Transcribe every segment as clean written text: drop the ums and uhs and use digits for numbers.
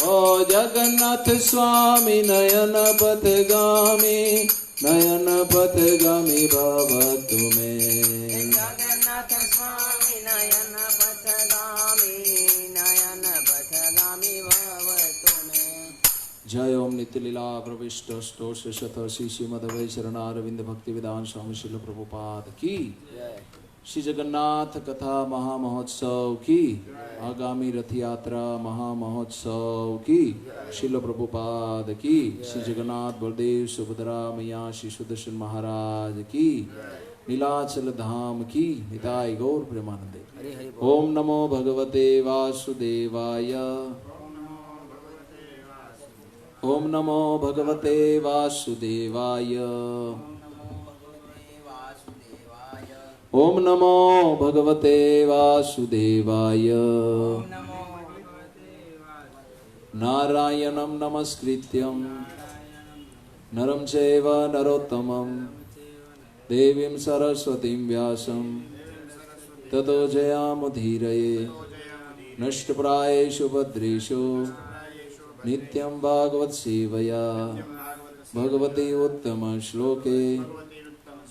ओ जगन्नाथ स्वामी नयन पथगामी भव तुम्हें। जगन्नाथ स्वामी नयन पथगामी भव तुम्हें। जय ओम नित्य लीला प्रविष्ट अष्टोश शत श्रीमद्वै शरणारविंद भक्ति विधान स्वामी शिल प्रभुपाद की श्री जगन्नाथ कथा महामहोत्सव की आगामी रथ यात्रा महामहोत्सव की शिल प्रभुपाद की श्री जगन्नाथ बलदेव सुभद्रा मैया श्री सुदर्शन महाराज की नीलाचल धाम की निताय गौर प्रेमानंदे। ओम नमो भगवते वासुदेवाय। ओम नमो भगवते वासुदेवाय। ओम नमो भगवते वासुदेवाय। नारायणं नमस्कृत्यं नरं चैव नरोत्तमं देवीं सरस्वतीं व्यासं ततो जयामुदीरये। नष्टप्रायेषु भद्रेषु नित्यं भागवत सेवया भगवती उत्तम श्लोके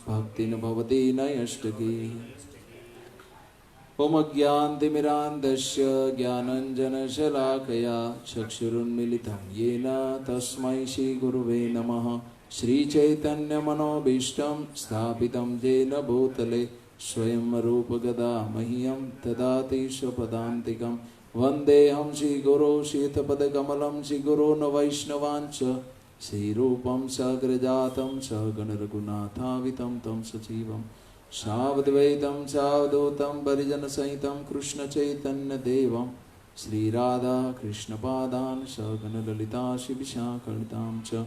भक्ति न भवती नैष्टकी। ओम अज्ञानतिमिरान्धस्य ज्ञानाञ्जनशलाकया चक्षुरुन्मीलितं येन तस्मै श्रीगुरुवे नमः। श्रीचैतन्यमनोभीष्टं स्थापितं येन भूतले स्वयं रूपगदा मह्यं ददाति स्वपदान्तिकं। वन्देऽहं श्रीगुरो शीतपदकमलं श्रीगुरोन् वैष्णवांश्च श्रीरूपं सग्रजातं सगणरघुनाथावितं तं सजीवं सावद्वैतं सावधूतं परिजनसहितं कृष्णचैतन्यदेवं श्रीराधा कृष्णपादान् सगणललिता शिविशाकलितां च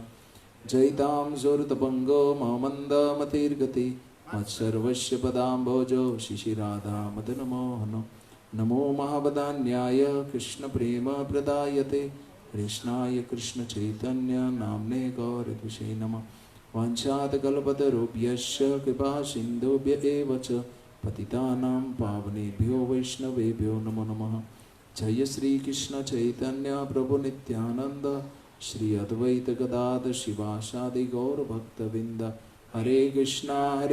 जयितां सुरतपङ्गो महमन्दमतिर्गति मत्सर्वस्य पदाम्भोजो शिशिराधा मदनमोहनो। नमो महावदान्याय कृष्णप्रेम प्रदायते कृष्णाय कृष्ण चैतन्य नाम्ने गौरद्विषे नमः। वाञ्छातकल्पतरुभ्यश्च कृपा सिन्धुभ्य एव च पतितानां पावनेभ्यो वैष्णवेभ्यो नमो नमः। जय श्री कृष्ण चैतन्य प्रभु नित्यानंद श्री अद्वैत गदाधर शिवासादि गौर भक्तवृंद। हरे कृष्णा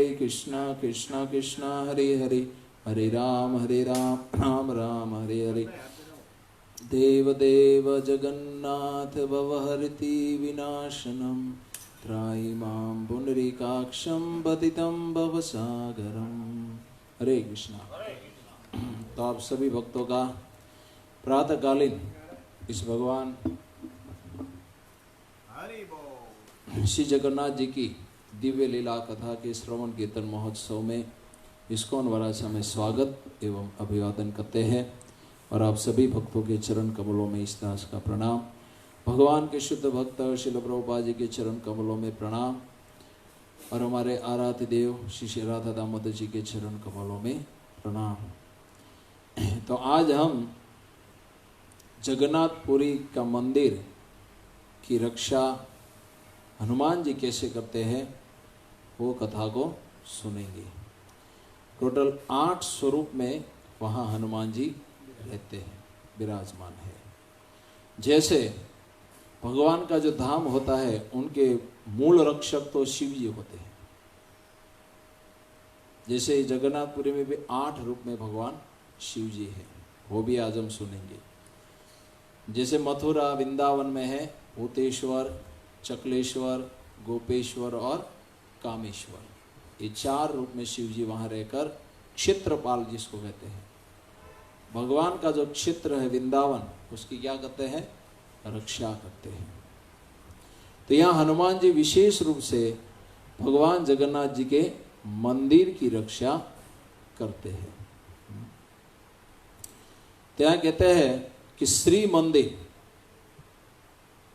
कृष्णा कृष्णा हरे हरे हरे राम राम राम हरे हरे। देवदेव जगन्नाथ भवहरति विनाशनम त्रायिमां पुंडरीकाक्षं पतितं भवसागरम। हरे कृष्णा। तो आप सभी भक्तों का प्रातःकालीन इस भगवान श्री जगन्नाथ जी की दिव्य लीला कथा के श्रवण कीर्तन महोत्सव में इस्कॉन वाराणसी में स्वागत एवं अभिवादन करते हैं। और आप सभी भक्तों के चरण कमलों में इस दास का प्रणाम। भगवान के शुद्ध भक्त श्रील प्रभुपाद जी के चरण कमलों में प्रणाम। और हमारे आराध्य देव श्री राधा दामोदर जी के चरण कमलों में प्रणाम। तो आज हम जगन्नाथपुरी का मंदिर की रक्षा हनुमान जी कैसे करते हैं वो कथा को सुनेंगे। टोटल 8 स्वरूप में वहाँ हनुमान जी रहते हैं, विराजमान है। जैसे भगवान का जो धाम होता है उनके मूल रक्षक तो शिव जी होते हैं। जैसे जगन्नाथपुरी में भी 8 रूप में भगवान शिव जी है, वो भी आज हम सुनेंगे। जैसे मथुरा वृंदावन में है भूतेश्वर, चकलेश्वर, गोपेश्वर और कामेश्वर, ये 4 रूप में शिव जी वहाँ रहकर क्षेत्रपाल जिसको कहते हैं, भगवान का जो क्षेत्र है वृंदावन उसकी क्या करते हैं, रक्षा करते हैं। तो यहाँ हनुमान जी विशेष रूप से भगवान जगन्नाथ जी के मंदिर की रक्षा करते हैं। तो यहाँ कहते हैं कि श्री मंदिर,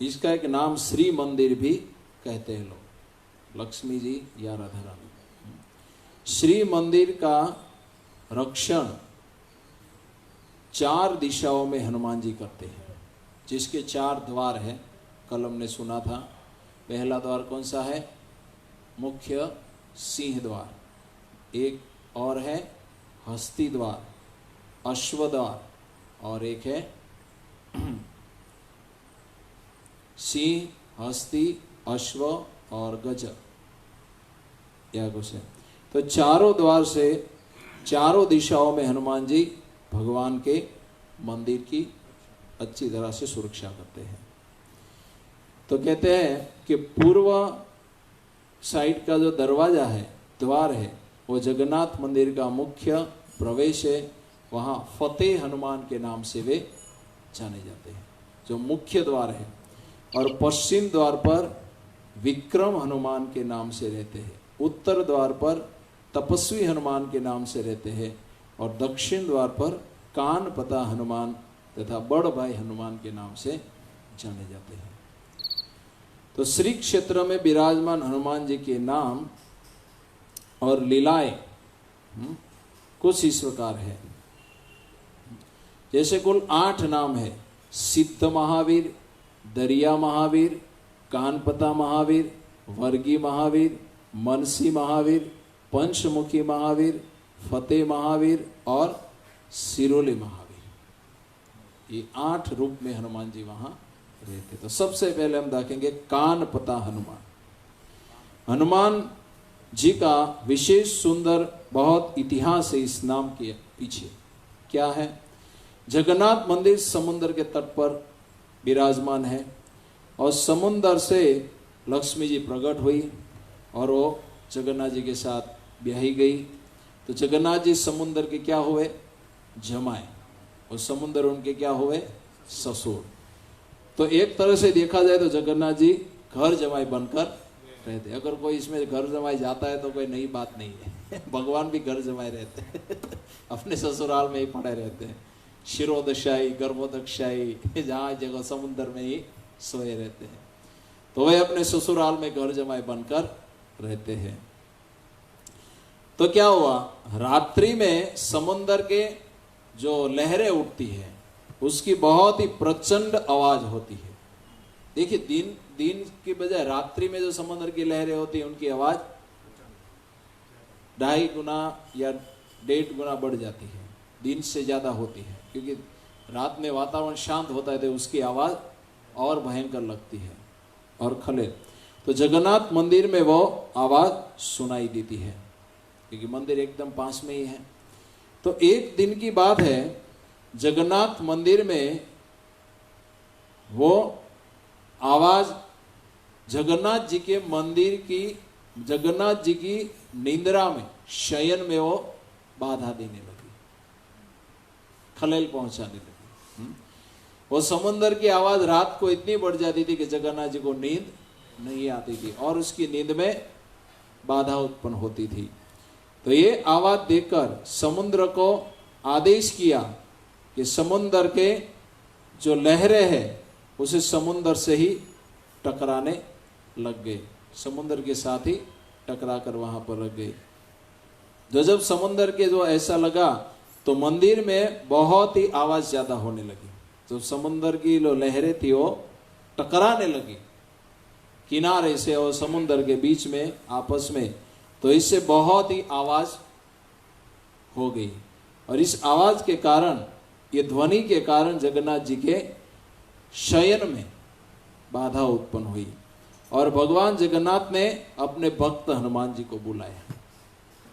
इसका एक नाम श्री मंदिर भी कहते हैं लोग, लक्ष्मी जी या राधा रानी। श्री मंदिर का रक्षण 4 दिशाओं में हनुमान जी करते हैं, जिसके 4 द्वार हैं। कल हमने सुना था, पहला द्वार कौन सा है, मुख्य सिंह द्वार, एक और है हस्ती द्वार, अश्व द्वार, और एक है सिंह, हस्ती, अश्व और गज, यह कुछ है। तो चारों द्वार से चारों दिशाओं में हनुमान जी भगवान के मंदिर की अच्छी तरह से सुरक्षा करते हैं। तो कहते हैं कि पूर्व साइड का जो दरवाजा है, द्वार है, वो जगन्नाथ मंदिर का मुख्य प्रवेश है। वहाँ फतेह हनुमान के नाम से वे जाने जाते हैं, जो मुख्य द्वार है। और पश्चिम द्वार पर विक्रम हनुमान के नाम से रहते हैं, उत्तर द्वार पर तपस्वी हनुमान के नाम से रहते हैं, और दक्षिण द्वार पर कानपता हनुमान तथा बड़ भाई हनुमान के नाम से जाने जाते हैं। तो श्री क्षेत्र में विराजमान हनुमान जी के नाम और लीलाएं कुछ इस प्रकार है। जैसे कुल 8 नाम है: सिद्ध महावीर, दरिया महावीर, कानपता महावीर, वर्गी महावीर, मनसी महावीर, पंचमुखी महावीर, फतेह महावीर और सिरोली महावीर। ये 8 रूप में हनुमान जी वहां रहते। तो सबसे पहले हम देखेंगे कानपता हनुमान। हनुमान जी का विशेष सुंदर बहुत इतिहास है इस नाम के पीछे। क्या है? जगन्नाथ मंदिर समुद्र के तट पर विराजमान है, और समुद्र से लक्ष्मी जी प्रकट हुई और वो जगन्नाथ जी के साथ ब्याही गई। तो जगन्नाथ जी समुद्र के क्या हुए? जमाए, और समुद्र उनके क्या हुए? ससुर। तो एक तरह से देखा जाए तो जगन्नाथ जी घर जमाई बनकर रहते। अगर कोई इसमें घर जमाई जाता है तो कोई नई बात नहीं है। भगवान भी घर जमाई रहते हैं अपने ससुराल में ही पड़े रहते हैं। शिरोदशाही, गर्भोदकशाही, जहाँ जगह समुद्र में ही सोए रहते हैं। तो वे अपने ससुराल में घर जमाई बनकर रहते हैं। तो क्या हुआ? रात्रि में समुद्र के जो लहरें उठती है उसकी बहुत ही प्रचंड आवाज होती है। देखिए, दिन की बजाय रात्रि में जो समुद्र की लहरें होती है उनकी आवाज 2.5 गुना या 1.5 गुना बढ़ जाती है, दिन से ज्यादा होती है, क्योंकि रात में वातावरण शांत होता है तो उसकी आवाज और भयंकर लगती है और खले। तो जगन्नाथ मंदिर में वो आवाज सुनाई देती है क्योंकि मंदिर एकदम पास में ही है। तो एक दिन की बात है, जगन्नाथ मंदिर में वो आवाज जगन्नाथ जी के मंदिर की, जगन्नाथ जी की निंद्रा में, शयन में वो बाधा देने लगी, खलेल पहुंचाने लगी। वो समुद्र की आवाज रात को इतनी बढ़ जाती थी कि जगन्नाथ जी को नींद नहीं आती थी और उसकी नींद में बाधा उत्पन्न होती थी। तो ये आवाज देकर समुद्र को आदेश किया कि समुद्र के जो लहरें हैं उसे समुद्र से ही टकराने लग गए, समुद्र के साथ ही टकरा कर वहां पर रख गए। जब समुद्र के जो ऐसा लगा तो मंदिर में बहुत ही आवाज ज्यादा होने लगी। तो समुद्र की जो लहरें थी वो टकराने लगी किनारे से और समुद्र के बीच में आपस में। तो इससे बहुत ही आवाज हो गई और इस आवाज के कारण, ये ध्वनि के कारण जगन्नाथ जी के शयन में बाधा उत्पन्न हुई और भगवान जगन्नाथ ने अपने भक्त हनुमान जी को बुलाया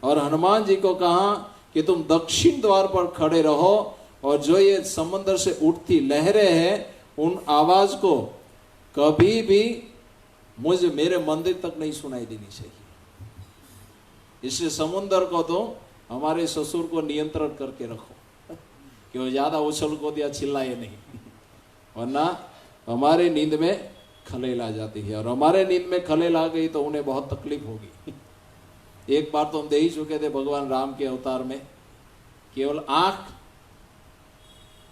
और हनुमान जी को कहा कि तुम दक्षिण द्वार पर खड़े रहो और जो ये समुद्र से उठती लहरें हैं उन आवाज को कभी भी मुझे मेरे मंदिर तक नहीं सुनाई देनी चाहिए। इसलिए समुद्र को तो हमारे ससुर को नियंत्रण करके रखो कि वो ज्यादा उछल को दिया चिल्लाए नहीं, वरना हमारे नींद में खलेल आ जाती है और हमारे नींद में खलेल आ गई तो उन्हें बहुत तकलीफ होगी। एक बार तो हम दे ही चुके थे भगवान राम के अवतार में, केवल आंख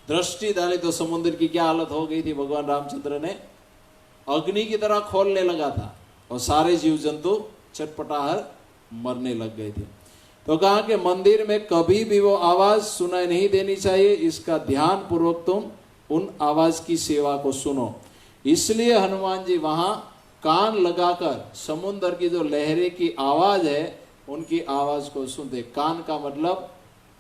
दृष्टि डाली तो समुद्र की क्या हालत हो गई थी। भगवान रामचंद्र ने अग्नि की तरह खोलने लगा था और सारे जीव जंतु चटपटाहट मरने लग गए थे। तो कहा कि मंदिर में कभी भी वो आवाज सुनाई नहीं देनी चाहिए, इसका ध्यान पूर्वक तुम उन आवाज की सेवा को सुनो। इसलिए हनुमान जी वहां कान लगाकर समुद्र की जो लहरें की आवाज है उनकी आवाज को सुनते। कान का मतलब,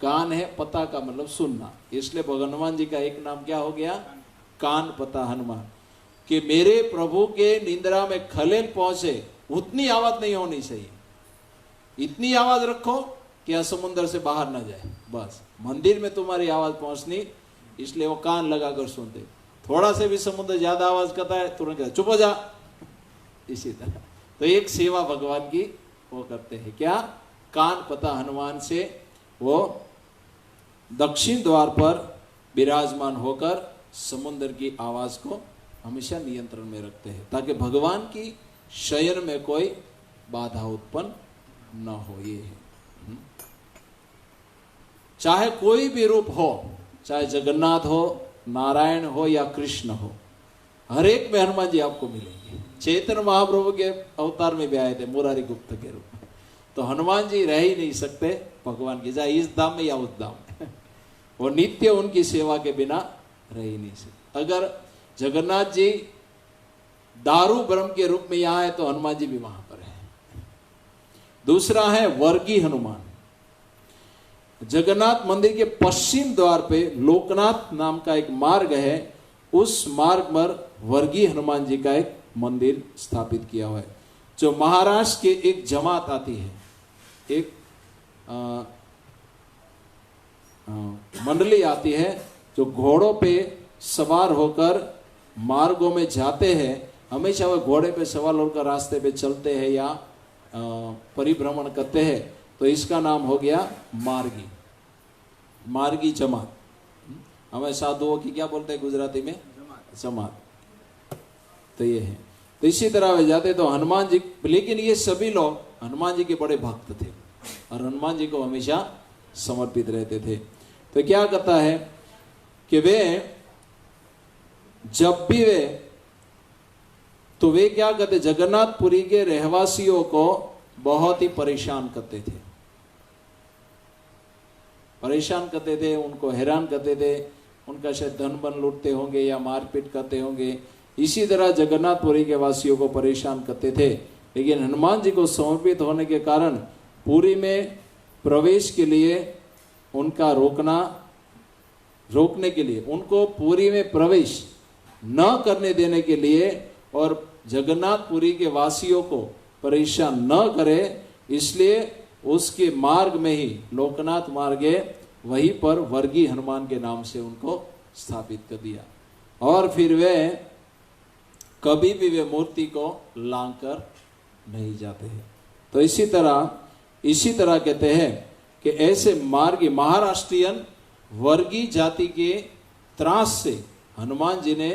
कान है, पता का मतलब सुनना, इसलिए हनुमान जी का एक नाम क्या हो गया? कान पता हनुमान। कि मेरे प्रभु के निंद्रा में खलेल पहुंचे, उतनी आवाज नहीं होनी चाहिए। इतनी आवाज रखो कि समुद्र से बाहर ना जाए, बस मंदिर में तुम्हारी आवाज पहुंचनी, इसलिए वो कान लगाकर सुनते। थोड़ा से भी समुद्र ज्यादा आवाज करता है तुरंत कहता चुप हो जा। इसी तरह तो एक सेवा भगवान की वो करते हैं, क्या? कान पता हनुमान से वो दक्षिण द्वार पर विराजमान होकर समुद्र की आवाज को हमेशा नियंत्रण में रखते हैं, ताकि भगवान की शयन में कोई बाधा उत्पन्न न हो। ये है, चाहे कोई भी रूप हो, चाहे जगन्नाथ हो, नारायण हो या कृष्ण हो, हर एक में हनुमान जी आपको मिलेंगे। चैतन्य महाप्रभु के अवतार में भी आए थे मुरारी गुप्त के रूप में, तो हनुमान जी रह ही नहीं सकते भगवान की, चाहे इस धाम में या उस धाम में। वो नित्य उनकी सेवा के बिना रह ही नहीं सकते। अगर जगन्नाथ जी दारू ब्रह्म के रूप में यहाँ है तो हनुमान जी भी वहां पर है। दूसरा है वर्गी हनुमान। जगन्नाथ मंदिर के पश्चिम द्वार पे लोकनाथ नाम का एक मार्ग है, उस मार्ग पर वर्गी हनुमान जी का एक मंदिर स्थापित किया हुआ है। जो महाराष्ट्र के एक जमात आती है, एक मंडली आती है, जो घोड़ों पे सवार होकर मार्गों में जाते हैं। हमेशा वह घोड़े पे सवार होकर रास्ते पे चलते हैं या परिभ्रमण करते हैं, तो इसका नाम हो गया मार्गी, मार्गी जमात। हमें साधुओं की क्या बोलते हैं गुजराती में? जमात। तो ये है, तो इसी तरह वे जाते तो हनुमान जी, लेकिन ये सभी लोग हनुमान जी के बड़े भक्त थे और हनुमान जी को हमेशा समर्पित रहते थे। तो क्या करता है कि वे जब भी वे क्या करते, जगन्नाथपुरी के रहवासियों को बहुत ही परेशान करते थे, उनको हैरान करते थे। उनका शायद धन बन लूटते होंगे या मारपीट करते होंगे, इसी तरह जगन्नाथपुरी के वासियों को परेशान करते थे। लेकिन हनुमान जी को समर्पित होने के कारण पुरी में प्रवेश के लिए उनका रोकने के लिए, उनको पुरी में प्रवेश न करने देने के लिए और जगन्नाथपुरी के वासियों को परेशान न करे, इसलिए उसके मार्ग में ही लोकनाथ मार्ग है, वहीं पर वर्गी हनुमान के नाम से उनको स्थापित कर दिया। और फिर वे कभी भी वे मूर्ति को लांग कर नहीं जाते हैं। तो इसी तरह कहते हैं कि ऐसे मार्गी महाराष्ट्रियन वर्गी जाति के त्रास से हनुमान जी ने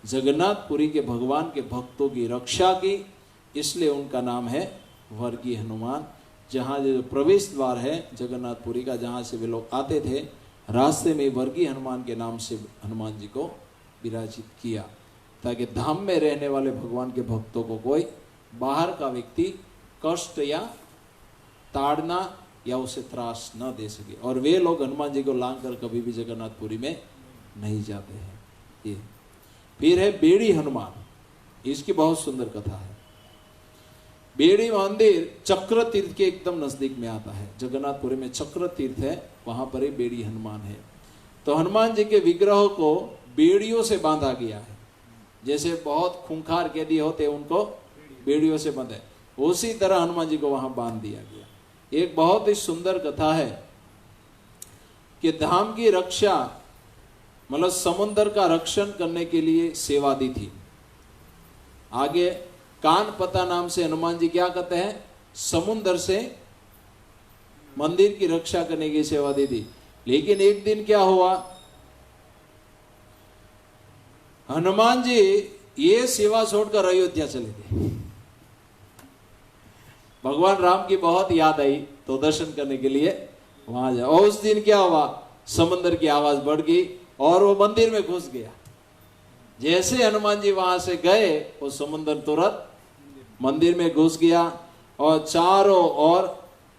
जगन्नाथपुरी के भगवान के भक्तों की रक्षा की, इसलिए उनका नाम है वर्गी हनुमान। जहाँ जो प्रवेश द्वार है जगन्नाथपुरी का, जहाँ से वे लोग आते थे, रास्ते में वर्गी हनुमान के नाम से हनुमान जी को विराजित किया, ताकि धाम में रहने वाले भगवान के भक्तों को कोई बाहर का व्यक्ति कष्ट या ताड़ना या उसे त्रास न दे सके। और वे लोग हनुमान जी को लांग कर कभी भी जगन्नाथपुरी में नहीं जाते हैं। ये फिर है बेड़ी हनुमान, इसकी बहुत सुंदर कथा है। बेड़ी मंदिर चक्र तीर्थ के एकदम नजदीक में आता है। जगन्नाथपुरी में चक्र तीर्थ है, वहां पर ही बेड़ी हनुमान है। तो हनुमान जी के विग्रह को बेड़ियों से बांधा गया है, जैसे बहुत खूंखार कैदी होते हैं उनको बेड़ियों से बंधे, उसी तरह हनुमान जी को वहां बांध दिया गया। एक बहुत ही सुंदर कथा है कि धाम की रक्षा, मतलब समुद्र का रक्षण करने के लिए सेवा दी थी। आगे कान पता नाम से हनुमान जी क्या कहते हैं, समुद्र से मंदिर की रक्षा करने की सेवा दी थी। लेकिन एक दिन क्या हुआ, हनुमान जी ये सेवा छोड़कर अयोध्या चले गए। भगवान राम की बहुत याद आई तो दर्शन करने के लिए वहां जाए। और उस दिन क्या हुआ, समुद्र की आवाज बढ़ गई और वो मंदिर में घुस गया। जैसे हनुमान जी वहां से गए, वो समुद्र तुरंत मंदिर में घुस गया और चारों ओर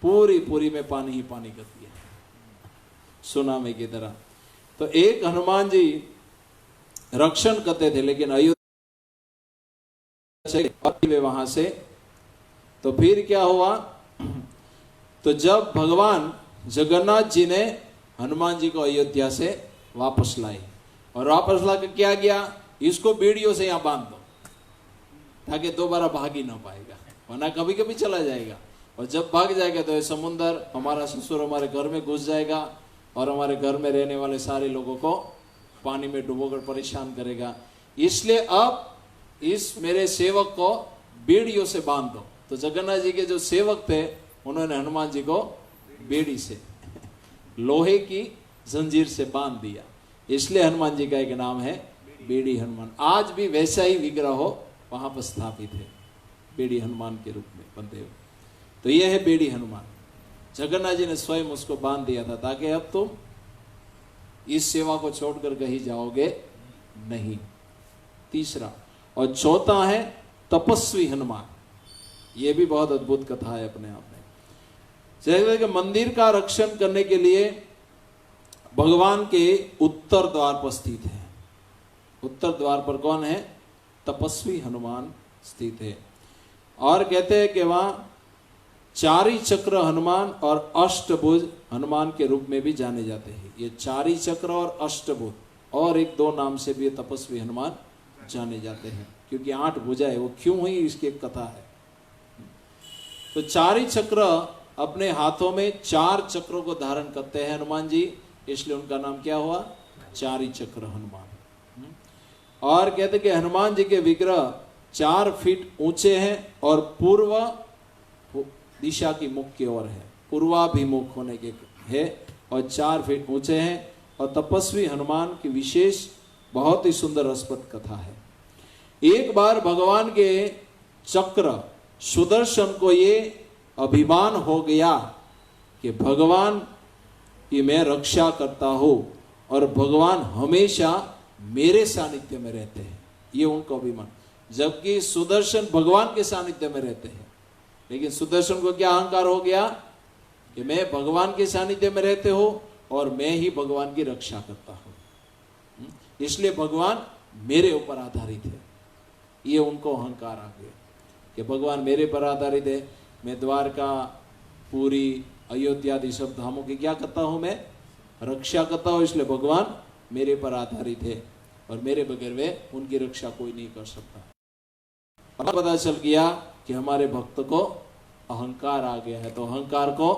पूरी में पानी ही पानी कर दिया, सुनामी की तरह। तो एक हनुमान जी रक्षण करते थे, लेकिन अयोध्या वहां से। तो फिर क्या हुआ, तो जब भगवान जगन्नाथ जी ने हनुमान जी को अयोध्या से वापस लाए और वापस लाकर क्या किया, इसको बेड़ियों से यहां बांध दो। ताकि दोबारा भाग ही ना पाएगा, वरना कभी कभी चला जाएगा। और जब भाग जाएगा तो ये समुंदर हमारा ससुर हमारे घर में घुस जाएगा और हमारे घर में रहने वाले सारे लोगों को पानी में डुबोकर परेशान करेगा। इसलिए अब इस मेरे सेवक को बेड़ियों से बांध दो। तो जगन्नाथ जी के जो सेवक थे उन्होंने हनुमान जी को बेड़ी से, लोहे की जंजीर से बांध दिया। इसलिए हनुमान जी का एक नाम है बेड़ी हनुमान। आज भी वैसा ही विग्रह वहां पर स्थापित है, बेड़ी हनुमान के रूप में बनते हुए। तो यह है बेड़ी हनुमान। जगन्नाथ जी ने स्वयं उसको बांध दिया था ताकि अब तुम इस सेवा को छोड़कर कहीं जाओगे नहीं। तीसरा और चौथा है तपस्वी हनुमान। यह भी बहुत अद्भुत कथा है अपने आप में। जैसे कि मंदिर का रक्षण करने के लिए भगवान के उत्तर द्वार पर स्थित है। उत्तर द्वार पर कौन है? तपस्वी हनुमान स्थित है। और कहते हैं कि वहां चारी चक्र हनुमान और अष्टभुज हनुमान के रूप में भी जाने जाते हैं। ये चारी चक्र और अष्टभुज और एक दो नाम से भी तपस्वी हनुमान जाने जाते हैं, क्योंकि 8 भुजाएं वो क्यों हुई इसकी एक कथा है। तो चारी चक्र अपने हाथों में 4 चक्रों को धारण करते हैं हनुमान जी, इसलिए उनका नाम क्या हुआ? चारी चक्र हनुमान। और कहते कि हनुमान जी के विग्रह 4 फीट ऊंचे हैं और पूर्व दिशा की मुख की ओर है, पूर्वाभिमुख होने के है और 4 फीट ऊंचे हैं। और तपस्वी हनुमान की विशेष बहुत ही सुंदर रसप्रद कथा है। एक बार भगवान के चक्र सुदर्शन को ये अभिमान हो गया कि भगवान की मैं रक्षा करता हूं और भगवान हमेशा मेरे सानिध्य में रहते हैं, ये उनको अभिमान। जबकि सुदर्शन भगवान के सानिध्य में रहते हैं, लेकिन सुदर्शन को क्या अहंकार हो गया कि मैं भगवान के सानिध्य में रहते हो और मैं ही भगवान की रक्षा करता हूं, इसलिए भगवान मेरे ऊपर आधारित है। ये उनको अहंकार आ गया कि भगवान मेरे पर आधारित है। मैं द्वारका, पुरी, अयोध्या आदि सब धामों की क्या करता हूं? मैं रक्षा करता हूं, इसलिए भगवान मेरे पर आधारित है और मेरे बगैर वे उनकी रक्षा कोई नहीं कर सकता। अब पता चल गया कि हमारे भक्त को अहंकार आ गया है, तो अहंकार को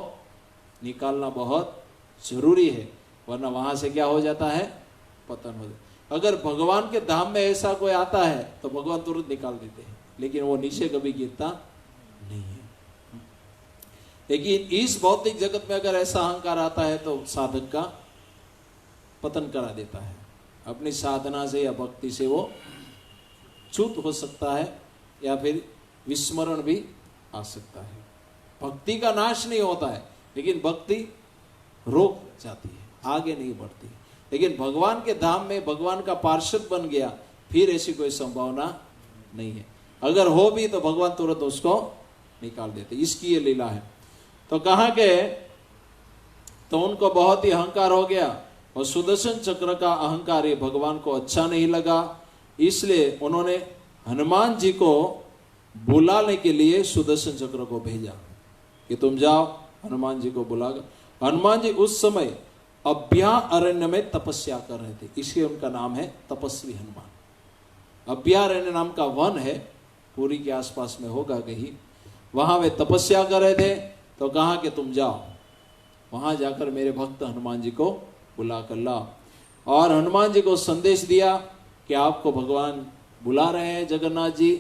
निकालना बहुत जरूरी है, वरना वहां से क्या हो जाता है? पतन हो जाता है। अगर भगवान के धाम में ऐसा कोई आता है तो भगवान तुरंत निकाल देते हैं, लेकिन वो नीचे कभी गिरता नहीं है। लेकिन इस भौतिक जगत में अगर ऐसा अहंकार आता है तो साधक का पतन करा देता है। अपनी साधना से या भक्ति से वो च्युत हो सकता है या फिर विस्मरण भी आ सकता है। भक्ति का नाश नहीं होता है, लेकिन भक्ति रोक जाती है, आगे नहीं बढ़ती। लेकिन भगवान के धाम में भगवान का पार्षद बन गया, फिर ऐसी कोई संभावना नहीं है। अगर हो भी तो भगवान तुरंत उसको निकाल देते, इसकी ये लीला है। तो कहा के तो उनको बहुत ही अहंकार हो गया और सुदर्शन चक्र का अहंकार ये भगवान को अच्छा नहीं लगा, इसलिए उन्होंने हनुमान जी को बुलाने के लिए सुदर्शन चक्र को भेजा कि तुम जाओ हनुमान जी को बुलाकर। हनुमान जी उस समय अभ्यारण्य में तपस्या कर रहे थे, इसलिए उनका नाम है तपस्वी हनुमान। अभ्यारण्य नाम का वन है, पुरी के आसपास में होगा कहीं, वहां वे तपस्या कर रहे थे। तो कहा कि तुम जाओ वहां जाकर मेरे भक्त हनुमान जी को बुला कर लाओ। और हनुमान जी को संदेश दिया कि आपको भगवान बुला रहे हैं जगन्नाथ जी।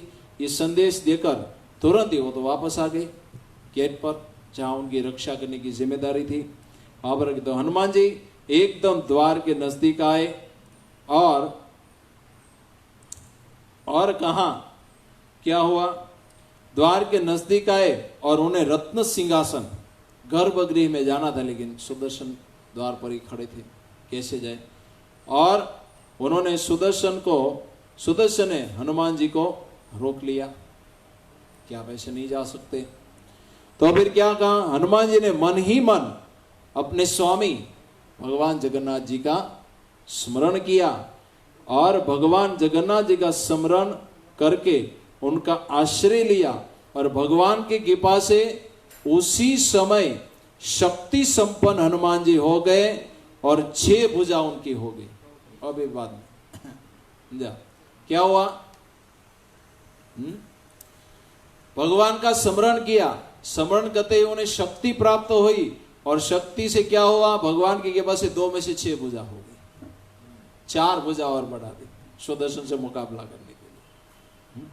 ये संदेश देकर तुरंत ही वो तो वापस आ गए गेट पर, जहां उनकी रक्षा करने की जिम्मेदारी थी। वहां पर तो हनुमान जी एकदम द्वार के नजदीक आए और कहा क्या हुआ? द्वार के नजदीक आए और उन्हें रत्न सिंहासन गर्भगृह में जाना था, लेकिन सुदर्शन द्वार पर ही खड़े थे, कैसे जाए? और उन्होंने सुदर्शन ने हनुमान जी को रोक लिया कि आप ऐसे नहीं जा सकते। तो फिर क्या कहा? हनुमान जी ने मन ही मन अपने स्वामी भगवान जगन्नाथ जी का स्मरण किया और भगवान जगन्नाथ जी का स्मरण करके उनका आश्रय लिया और भगवान की कृपा से उसी समय शक्ति संपन्न हनुमान जी हो गए और 6 भुजा उनकी हो गई। अब एक बात में क्या हुआ? भगवान का स्मरण किया, स्मरण करते ही उन्हें शक्ति प्राप्त हुई, और शक्ति से क्या हुआ, भगवान की कृपा से 2 में से 6 भुजा हो गई, 4 भुजा और बढ़ा दी सुदर्शन से मुकाबला करने के लिए।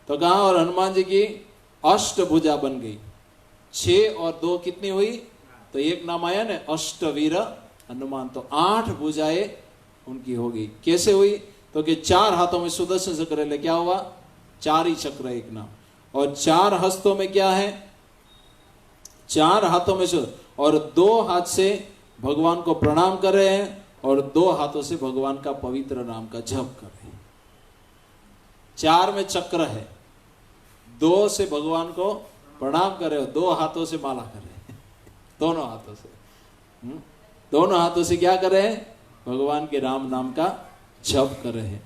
तो कहा, और हनुमान जी की अष्टभुजा बन गई, 6 और 2 कितनी हुई, तो एक नाम आया ना अष्टवीर हनुमान, तो 8 भुजाएं उनकी हो गई। कैसे हुई, तो कि 4 हाथों में सुदर्शन चक्र ले, क्या हुआ, 4 ही चक्र एक नाम, और 4 हस्तों में क्या है, 4 हाथों में से, और 2 हाथ से भगवान को प्रणाम कर रहे हैं, और 2 हाथों से भगवान का पवित्र नाम का जप कर रहे हैं। 4 में चक्र है, 2 से भगवान को प्रणाम कर रहे हो, 2 हाथों से माला कर रहे हैं, दोनों हाथों से, दोनों हाथों से क्या कर रहे हैं, भगवान के राम नाम का जप कर रहे हैं।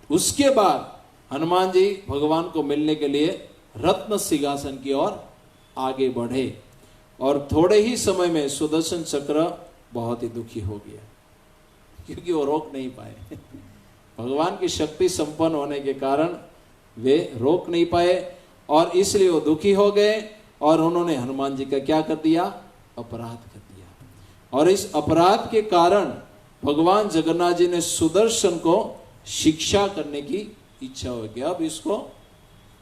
उसके बाद हनुमान जी भगवान को मिलने के लिए रत्न सिंहासन की ओर आगे बढ़े, और थोड़े ही समय में सुदर्शन चक्र बहुत ही दुखी हो गया, क्योंकि वो रोक नहीं पाए। भगवान की शक्ति संपन्न होने के कारण वे रोक नहीं पाए, और इसलिए वो दुखी हो गए, और उन्होंने हनुमान जी का क्या कर दिया, अपराध कर दिया। और इस अपराध के कारण भगवान जगन्नाथ जी ने सुदर्शन को शिक्षा करने की इच्छा हो गई, अब इसको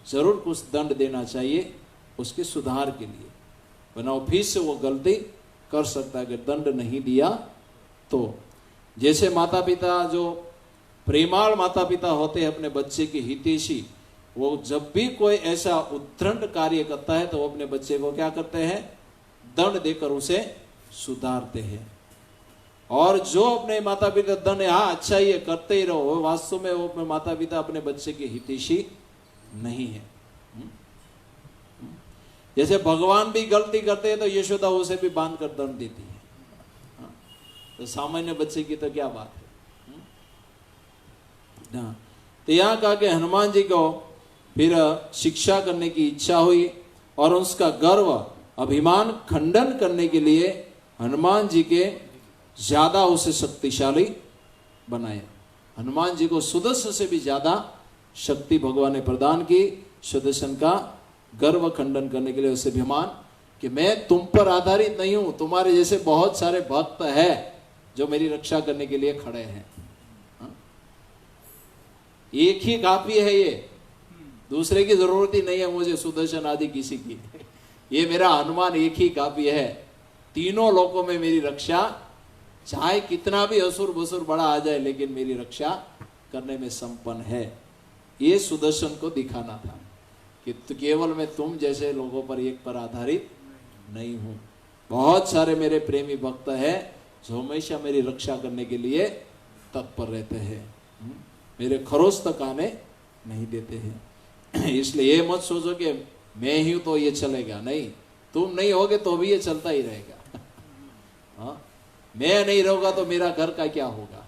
जरूर कुछ दंड देना चाहिए उसके सुधार के लिए, वरना फिर से वो गलती कर सकता है। अगर दंड नहीं दिया तो, जैसे माता पिता जो प्रेमाल माता पिता होते हैं अपने बच्चे के हितैषी, वो जब भी कोई ऐसा उद्दंड कार्य करता है तो वो अपने बच्चे को क्या करते हैं, दंड देकर उसे सुधारते हैं। और जो अपने माता पिता दंड, हाँ अच्छा ही है करते ही रहो, वास्तव में वो अपने माता पिता अपने बच्चे के हितैषी नहीं है। जैसे भगवान भी गलती करते हैं तो यशोदा उसे भी बांध कर दंड देती है, तो सामान्य बच्चे की तो क्या बात है। तो यहाँ कहा कि हनुमान जी को फिर शिक्षा करने की इच्छा हुई, और उसका गर्व अभिमान खंडन करने के लिए हनुमान जी के ज्यादा उसे शक्तिशाली बनाया। हनुमान जी को सुदर्शन से भी ज्यादा शक्ति भगवान ने प्रदान की, सुदर्शन का गर्व खंडन करने के लिए उसे अभिमान, कि मैं तुम पर आधारित नहीं हूं, तुम्हारे जैसे बहुत सारे भक्त हैं जो मेरी रक्षा करने के लिए खड़े हैं, एक ही काफी है, ये दूसरे की जरूरत ही नहीं है मुझे सुदर्शन आदि किसी की, ये मेरा हनुमान एक ही काफी है, तीनों लोकों में मेरी रक्षा, चाहे कितना भी असुर बसुर बड़ा आ जाए लेकिन मेरी रक्षा करने में संपन्न है। ये सुदर्शन को दिखाना था कि तो केवल मैं तुम जैसे लोगों पर एक पर आधारित नहीं हूं, बहुत सारे मेरे प्रेमी भक्त हैं जो हमेशा मेरी रक्षा करने के लिए तत्पर रहते हैं, मेरे खरोच तक आने नहीं देते हैं। इसलिए ये मत सोचो कि मैं ही तो ये चलेगा, नहीं, तुम नहीं होगे तो भी ये चलता ही रहेगा। हाँ, मैं नहीं रहूंगा तो मेरा घर का क्या होगा,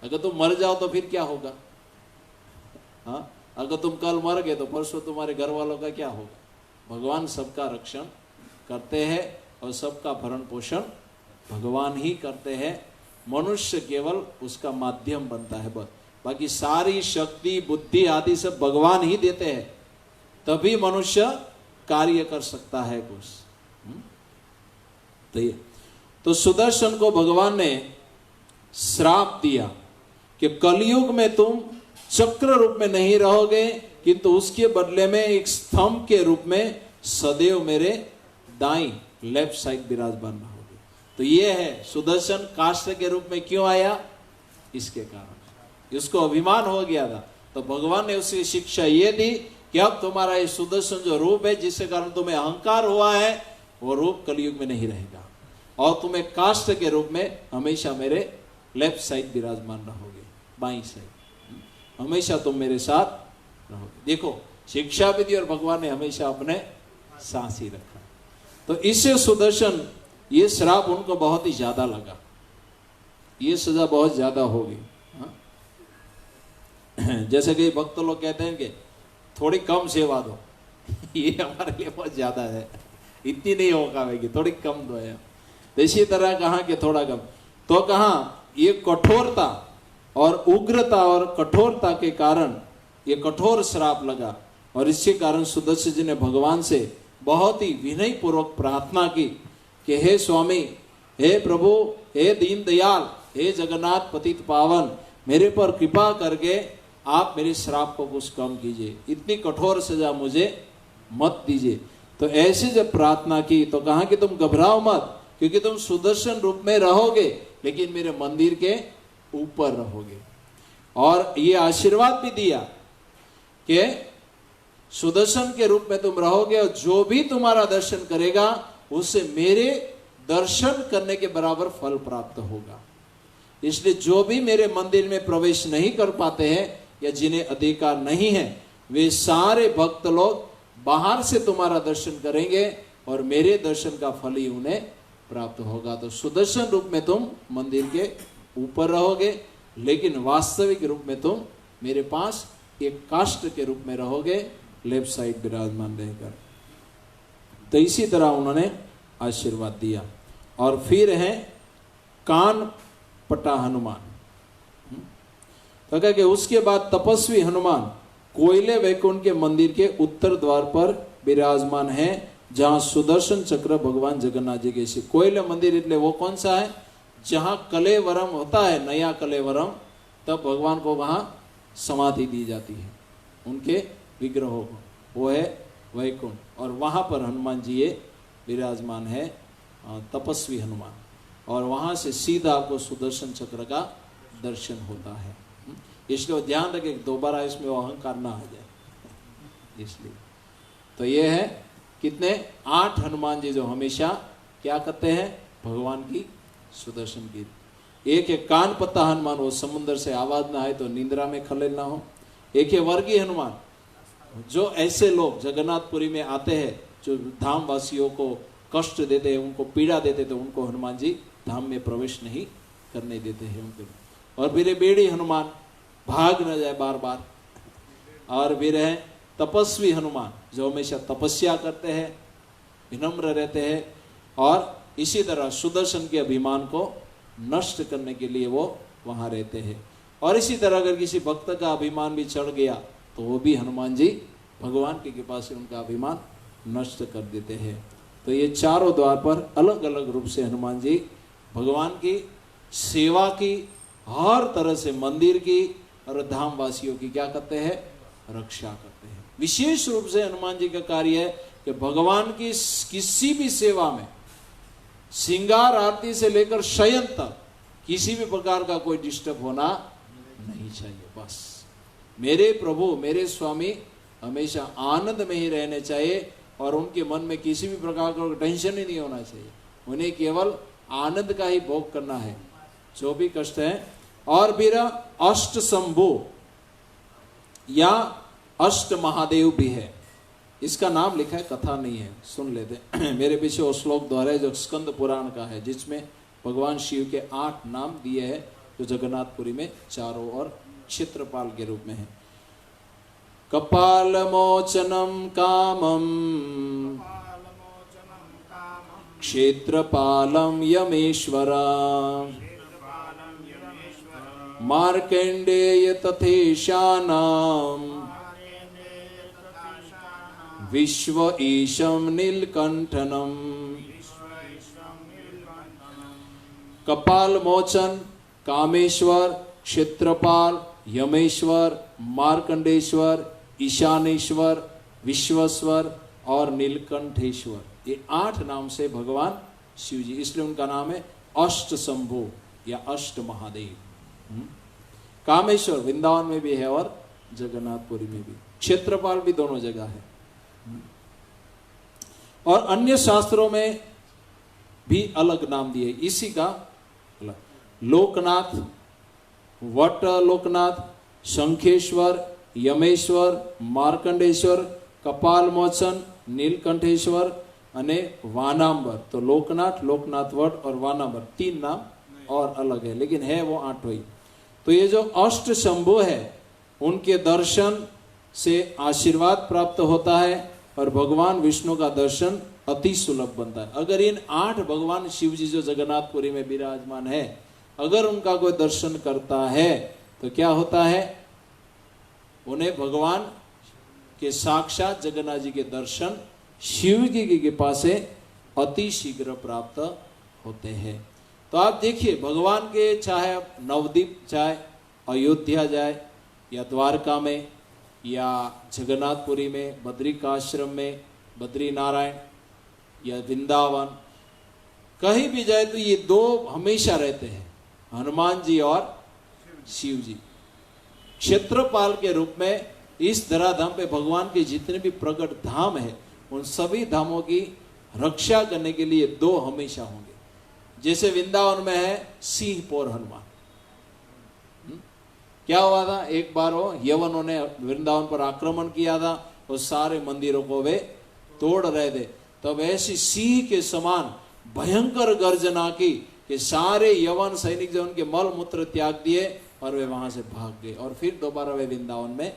अगर तुम मर जाओ तो फिर क्या होगा। हाँ, अगर तुम कल मर गए तो परसों तुम्हारे घर वालों का क्या होगा। भगवान सबका रक्षण करते हैं और सबका भरण पोषण भगवान ही करते हैं, मनुष्य केवल उसका माध्यम बनता है बस, बाकी सारी शक्ति बुद्धि आदि सब भगवान ही देते हैं, तभी मनुष्य कार्य कर सकता है कुछ। तो सुदर्शन को भगवान ने श्राप दिया कि कलयुग में तुम चक्र रूप में नहीं रहोगे, किंतु उसके बदले में एक स्तंभ के रूप में सदैव मेरे दाईं लेफ्ट साइड विराजमान रहोगे। तो ये है सुदर्शन काष्ठ के रूप में क्यों आया, इसके कारण उसको अभिमान हो गया था, तो भगवान ने उसे शिक्षा ये दी कि अब तुम्हारा ये सुदर्शन जो रूप है जिसके कारण तुम्हें अहंकार हुआ है, वो रूप कलयुग में नहीं रहेगा, और तुम्हें काष्ठ के रूप में हमेशा मेरे लेफ्ट साइड विराजमान रहोगे, बाईं साइड हमेशा तुम मेरे साथ रहोगे। देखो शिक्षा भी दी और भगवान ने हमेशा अपने सांस ही रखा। तो इससे सुदर्शन, ये श्राप उनको बहुत ही ज्यादा लगा, ये सजा बहुत ज्यादा होगी। जैसे कि भक्त लोग कहते हैं कि थोड़ी कम सेवा दो, ये हमारे लिए बहुत ज्यादा है, इतनी नहीं हो पाएगी, थोड़ी कम दो है। तो इसी तरह कहा कि थोड़ा कम, तो कहा ये कठोरता और उग्रता और कठोरता के कारण ये कठोर श्राप लगा, और इसके कारण सुदर्शन जी ने भगवान से बहुत ही विनय पूर्वक प्रार्थना की कि हे स्वामी, हे प्रभु, हे दीन दयाल, हे जगन्नाथ पतित पावन, मेरे पर कृपा करके आप मेरे श्राप को कुछ कम कीजिए, इतनी कठोर सजा मुझे मत दीजिए। तो ऐसे जब प्रार्थना की तो कहा कि तुम घबराओ मत, क्योंकि तुम सुदर्शन रूप में रहोगे लेकिन मेरे मंदिर के ऊपर रहोगे। और ये आशीर्वाद भी दिया कि सुदर्शन के रूप में तुम रहोगे और जो भी तुम्हारा दर्शन करेगा उससे मेरे दर्शन करने के बराबर फल प्राप्त होगा। इसलिए जो भी मेरे मंदिर में प्रवेश नहीं कर पाते हैं या जिन्हें अधिकार नहीं है, वे सारे भक्त लोग बाहर से तुम्हारा दर्शन करेंगे और मेरे दर्शन का फल ही उन्हें प्राप्त होगा। तो सुदर्शन रूप में तुम मंदिर के ऊपर रहोगे, लेकिन वास्तविक रूप में तुम मेरे पास एक काष्ठ के रूप में रहोगे, लेफ्ट साइड विराजमान रहकर। तो इसी तरह उन्होंने आशीर्वाद दिया। और फिर है कान पटा हनुमान। तो कहा कि उसके बाद तपस्वी हनुमान कोयले वैकुंठ के मंदिर के उत्तर द्वार पर विराजमान है, जहां सुदर्शन चक्र भगवान जगन्नाथ जी के। कोयले मंदिर એટલે वो कौन सा है? जहां कलेवरम होता है, नया कलेवरम, तब भगवान को वहां समाधि दी जाती है उनके विग्रहों को, वो है वैकुंठ। और वहां पर हनुमान जी ये विराजमान है, तपस्वी हनुमान। और वहां से सीधा आपको सुदर्शन चक्र का दर्शन होता है। इसलिए ध्यान रखें दोबारा इसमें वो अहंकार ना आ जाए। इसलिए तो ये है कितने 8 हनुमान जी जो हमेशा क्या करते हैं? भगवान की सुदर्शन की। एक है कान पत्ता हनुमान, वो समुद्र से आवाज ना आए तो निंद्रा में खलेल ना हो। एक है वर्गीय हनुमान, जो ऐसे लोग जगन्नाथपुरी में आते हैं जो धाम वासियों को कष्ट देते हैं, उनको पीड़ा देते, तो उनको हनुमान जी धाम में प्रवेश नहीं करने देते हैं उनके। और फिर बेड़ी हनुमान, भाग न जाए बार बार। और फिर है तपस्वी हनुमान, जो हमेशा तपस्या करते हैं, विनम्र रहते हैं, और इसी तरह सुदर्शन के अभिमान को नष्ट करने के लिए वो वहां रहते हैं। और इसी तरह अगर किसी भक्त का अभिमान भी चढ़ गया तो वो भी हनुमान जी भगवान की कृपा से उनका अभिमान नष्ट कर देते हैं। तो ये चारों द्वार पर अलग अलग रूप से हनुमान जी भगवान की सेवा की, हर तरह से मंदिर की और धाम वासियों की क्या करते हैं? रक्षा करते हैं। विशेष रूप से हनुमान जी का कार्य है कि भगवान की किसी भी सेवा में, श्रृंगार आरती से लेकर शयन तक, किसी भी प्रकार का कोई डिस्टर्ब होना नहीं चाहिए। बस मेरे प्रभु, मेरे स्वामी हमेशा आनंद में ही रहने चाहिए और उनके मन में किसी भी प्रकार का टेंशन ही नहीं होना चाहिए। उन्हें केवल आनंद का ही भोग करना है, जो भी कष्ट है। और फिर अष्ट शंभु या अष्ट महादेव भी है। इसका नाम लिखा है, कथा नहीं है, सुन लेते। मेरे पीछे वो श्लोक दोहराए जो स्कंद पुराण का है, जिसमें भगवान शिव के 8 नाम दिए हैं, जो जगन्नाथपुरी में चारों ओर क्षेत्रपाल के रूप में है। कपाल मोचनम कामम क्षेत्रपालम यमेश्वरा मार्कंडेय तथेशानाम विश्व ईशम नीलकंठनम। कपाल मोचन, कामेश्वर, क्षेत्रपाल, यमेश्वर, मार्कंडेश्वर, ईशानेश्वर, विश्वेश्वर और नीलकंठेश्वर, ये 8 नाम से भगवान शिव जी, इसलिए उनका नाम है अष्ट शंभु या अष्ट महादेव। कामेश्वर वृंदावन में भी है और जगन्नाथपुरी में भी, क्षेत्रपाल भी दोनों जगह है। और अन्य शास्त्रों में भी अलग नाम दिए इसी का। लोकनाथ, वट लोकनाथ, शंखेश्वर, यमेश्वर, मार्कंडेश्वर, कपाल मोचन, नीलकंठेश्वर अने वानांबर। तो लोकनाथ, लोकनाथ वट और वानांबर 3 नाम और अलग है, लेकिन है वो 8 ही। तो ये जो अष्ट शंभु है, उनके दर्शन से आशीर्वाद प्राप्त होता है और भगवान विष्णु का दर्शन अति सुलभ बनता है। अगर इन 8 भगवान शिव जी जो जगन्नाथपुरी में विराजमान है, अगर उनका कोई दर्शन करता है तो क्या होता है? उन्हें भगवान कि साक्षात जगन्नाथ जी के दर्शन शिव जी की कृपा से अति शीघ्र प्राप्त होते हैं। तो आप देखिए, भगवान के चाहे नवद्वीप, चाहे अयोध्या जाए या द्वारका में या जगन्नाथपुरी में, बद्रिकाश्रम में, बद्रीनारायण या वृंदावन, कहीं भी जाए तो ये दो हमेशा रहते हैं, हनुमान जी और शिव जी। क्षेत्रपाल के रूप में इस धराधाम पे भगवान के जितने भी प्रकट धाम है, उन सभी धामों की रक्षा करने के लिए दो हमेशा होंगे। जैसे वृंदावन में है सिंह पौर हनुमान। क्या हुआ था, एक बार वो यवनों ने वृंदावन पर आक्रमण किया था और सारे मंदिरों को वे तोड़ रहे थे। तब ऐसी सिंह के समान भयंकर गर्जना की कि सारे यवन सैनिक जो उनके मल मूत्र त्याग दिए और वे वहां से भाग गए और फिर दोबारा वे वृंदावन में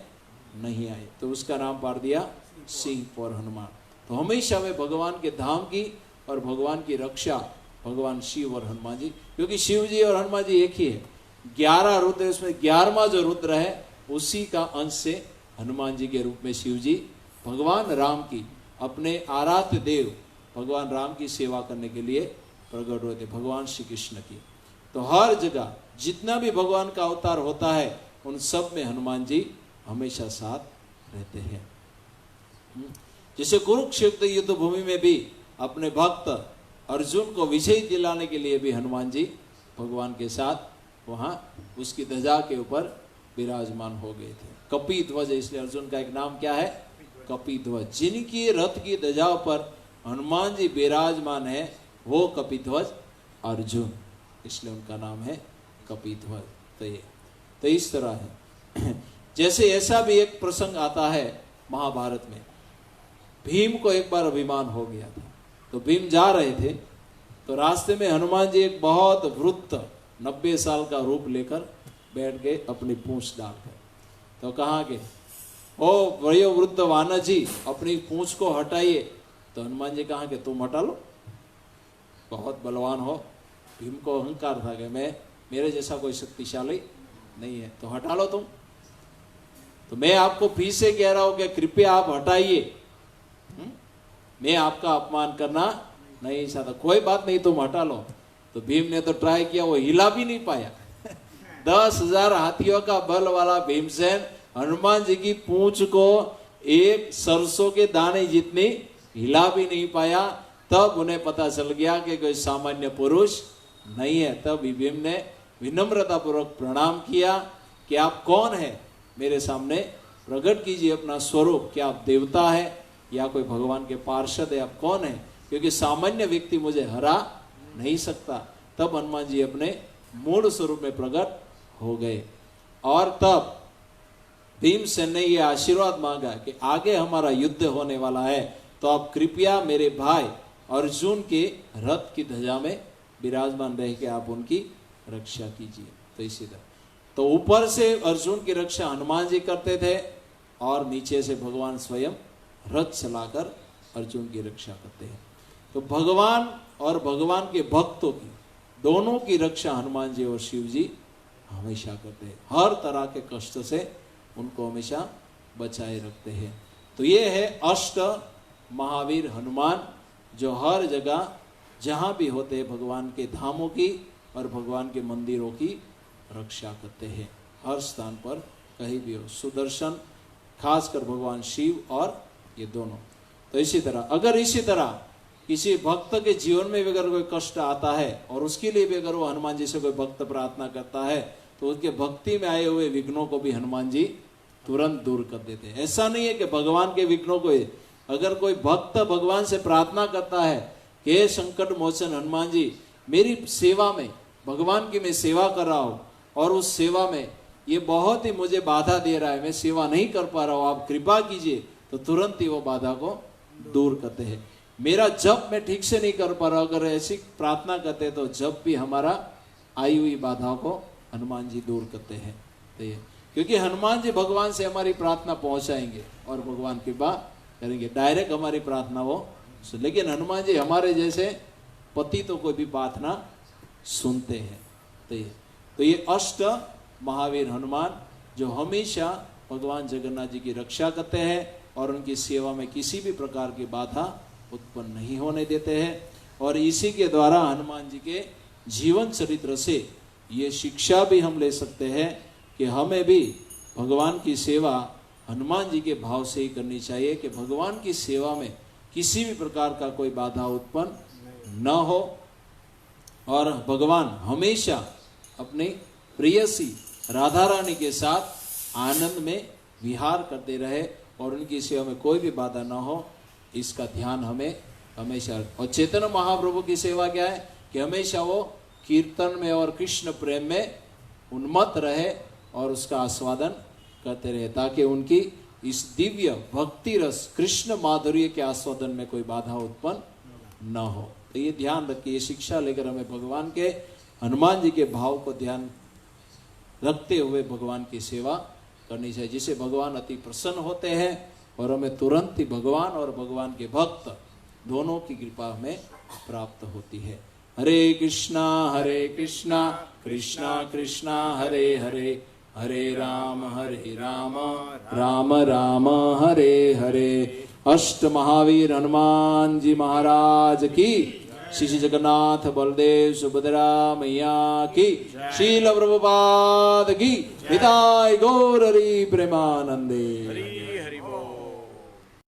नहीं आए। तो उसका नाम पाड़ दिया सिंह पौर हनुमान। तो हमेशा वे भगवान के धाम की और भगवान की रक्षा भगवान शिव और हनुमान जी, क्योंकि शिव जी और हनुमान जी एक ही है। 11 रुद्र है, उसमें 11वां जो रुद्र है उसी का अंश से हनुमान जी के रूप में शिव जी भगवान राम की, अपने आराध्य देव भगवान राम की सेवा करने के लिए प्रकट हुए थे, भगवान श्री कृष्ण की। तो हर जगह जितना भी भगवान का अवतार होता है, उन सब में हनुमान जी हमेशा साथ रहते हैं। जैसे कुरुक्षेत्र युद्ध भूमि में भी अपने भक्त अर्जुन को विजय दिलाने के लिए भी हनुमान जी भगवान के साथ वहां उसकी ध्वजा के ऊपर विराजमान हो गए थे। कपिध्वज, इसलिए अर्जुन का एक नाम क्या है, कपिध्वज। जिनकी रथ की ध्वजा पर हनुमान जी विराजमान है वो कपिध्वज अर्जुन, इसलिए उनका नाम है कपिध्वज। तो इस तरह है। जैसे ऐसा भी एक प्रसंग आता है महाभारत में, भीम को एक बार अभिमान हो गया था। तो भीम जा रहे थे, तो रास्ते में हनुमान जी एक बहुत वृद्ध 90 साल का रूप लेकर बैठ गए, अपनी पूंछ डालकर। तो कहा कि ओ वयो वृद्ध वानर जी, अपनी पूंछ को हटाइए। तो हनुमान जी कहा कि तुम हटा लो, बहुत बलवान हो। भीम को अहंकार था कि मेरे जैसा कोई शक्तिशाली नहीं है, तो हटा लो तुम। तो मैं आपको फिर से कह रहा हूं कि कृपया आप हटाइए, मैं आपका अपमान करना नहीं चाहता, कोई बात नहीं तुम हटा लो। तो भीम ने तो ट्राई किया, वो हिला भी नहीं पाया। 10,000 हाथियों का बल वाला भीमसेन हनुमान जी की पूंछ को एक सरसों के दाने जितनी हिला भी नहीं पाया। तब उन्हें पता चल गया कि कोई सामान्य पुरुष नहीं है। तब भीम ने विनम्रता पूर्वक प्रणाम किया कि आप कौन है, मेरे सामने प्रकट कीजिए अपना स्वरूप, क्या आप देवता है या कोई भगवान के पार्षद है, आप कौन है, क्योंकि सामान्य व्यक्ति मुझे हरा नहीं सकता। तब हनुमान जी अपने मूल स्वरूप में प्रकट हो गए। और तब भीमसेन ने यह आशीर्वाद मांगा कि आगे हमारा युद्ध होने वाला है, तो आप कृपया मेरे भाई अर्जुन के रथ की ध्वजा में विराजमान रह के आप उनकी रक्षा कीजिए। तो इसी तरह तो ऊपर से अर्जुन की रक्षा हनुमान जी करते थे और नीचे से भगवान स्वयं रथ चलाकर अर्जुन की रक्षा करते हैं। तो भगवान और भगवान के भक्तों की दोनों की रक्षा हनुमान जी और शिव जी हमेशा करते हैं। हर तरह के कष्ट से उनको हमेशा बचाए रखते हैं। तो ये है अष्ट महावीर हनुमान, जो हर जगह जहां भी होते हैं भगवान के धामों की और भगवान के मंदिरों की रक्षा करते हैं। हर स्थान पर कहीं भी हो, सुदर्शन खासकर भगवान शिव और ये दोनों। तो इसी तरह किसी भक्त के जीवन में भी अगर कोई कष्ट आता है और उसके लिए भी अगर वो हनुमान जी से कोई भक्त प्रार्थना करता है, तो उसके भक्ति में आए हुए विघ्नों को भी हनुमान जी तुरंत दूर कर देते हैं। ऐसा नहीं है कि भगवान के विघ्नों को, अगर कोई भक्त भगवान से प्रार्थना करता है कि हे संकट मोचन हनुमान जी, मेरी सेवा में, भगवान की मैं सेवा कर रहा हूं और उस सेवा में ये बहुत ही मुझे बाधा दे रहा है, मैं सेवा नहीं कर पा रहा हूं, आप कृपा कीजिए, तो तुरंत ही वो बाधा को दूर करते हैं। मेरा जप मैं ठीक से नहीं कर पा रहा, अगर ऐसी प्रार्थना करते तो जब भी हमारा आई हुई बाधाओं को हनुमान जी दूर करते हैं। तो ये क्योंकि हनुमान जी भगवान से हमारी प्रार्थना पहुंचाएंगे और भगवान कृपा करेंगे, डायरेक्ट हमारी प्रार्थना वो। लेकिन हनुमान जी हमारे जैसे पतितों को भी प्रार्थना सुनते हैं। तो ये अष्ट महावीर हनुमान जो हमेशा भगवान जगन्नाथ जी की रक्षा करते हैं और उनकी सेवा में किसी भी प्रकार की बाधा उत्पन्न नहीं होने देते हैं। और इसी के द्वारा हनुमान जी के जीवन चरित्र से ये शिक्षा भी हम ले सकते हैं कि हमें भी भगवान की सेवा हनुमान जी के भाव से ही करनी चाहिए कि भगवान की सेवा में किसी भी प्रकार का कोई बाधा उत्पन्न न हो और भगवान हमेशा अपनी प्रियसी राधा रानी के साथ आनंद में विहार करते रहे और उनकी सेवा में कोई भी बाधा न हो, इसका ध्यान हमें हमेशा। और चैतन्य महाप्रभु की सेवा क्या है कि हमेशा वो कीर्तन में और कृष्ण प्रेम में उन्मत्त रहे और उसका आस्वादन करते रहे, ताकि उनकी इस दिव्य भक्ति रस कृष्ण माधुर्य के आस्वादन में कोई बाधा उत्पन्न न हो। तो ये ध्यान रखिए, ये शिक्षा लेकर हमें भगवान के हनुमान जी के भाव को ध्यान रखते हुए भगवान की सेवा करनी चाहिए, जिससे भगवान अति प्रसन्न होते हैं और हमें तुरंत ही भगवान और भगवान के भक्त दोनों की कृपा हमें प्राप्त होती है। हरे कृष्णा कृष्णा कृष्णा हरे हरे, हरे राम राम राम हरे हरे। अष्ट महावीर हनुमान जी महाराज की, श्री जगन्नाथ बलदेव सुभद्रा मैया की, श्रील प्रभुपाद की, निताय गौर हरि प्रेमानंदे।